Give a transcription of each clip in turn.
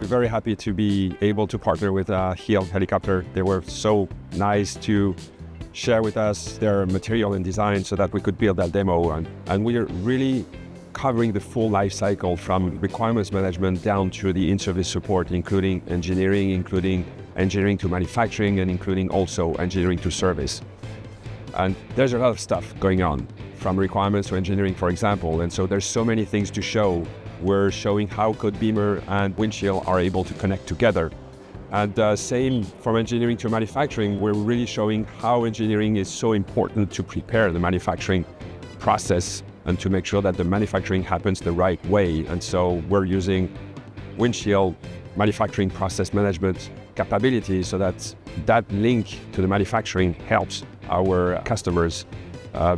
very happy to be able to partner with HEAL Helicopter. They were so nice to share with us their material and design so that we could build that demo. And we are really covering the full life cycle from requirements management down to the in-service support, including engineering to manufacturing, and including also engineering to service. And there's a lot of stuff going on from requirements to engineering, for example. And so there's so many things to show. We're showing how Codebeamer and Windchill are able to connect together. And same from engineering to manufacturing, we're really showing how engineering is so important to prepare the manufacturing process and to make sure that the manufacturing happens the right way. And so we're using Windchill manufacturing process management capability so that that link to the manufacturing helps our customers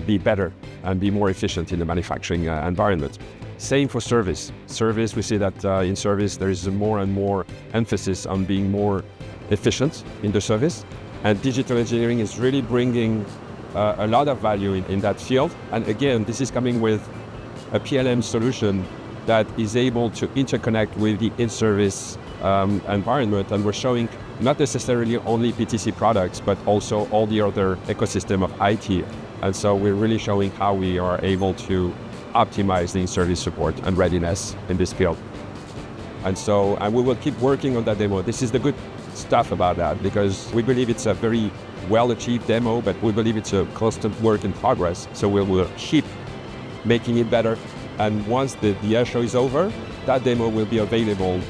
be better and be more efficient in the manufacturing environment. Same for service. Service, we see that in service there is more and more emphasis on being more efficient in the service. And digital engineering is really bringing a lot of value in that field. And again, this is coming with a PLM solution that is able to interconnect with the in-service environment. And we're showing not necessarily only PTC products, but also all the other ecosystem of IT. And so we're really showing how we are able to optimize the in-service support and readiness in this field. And we will keep working on that demo. This is the good stuff about that, because we believe it's a very well-achieved demo, but we believe it's a constant work in progress. So we will keep making it better. And once the air show is over, that demo will be available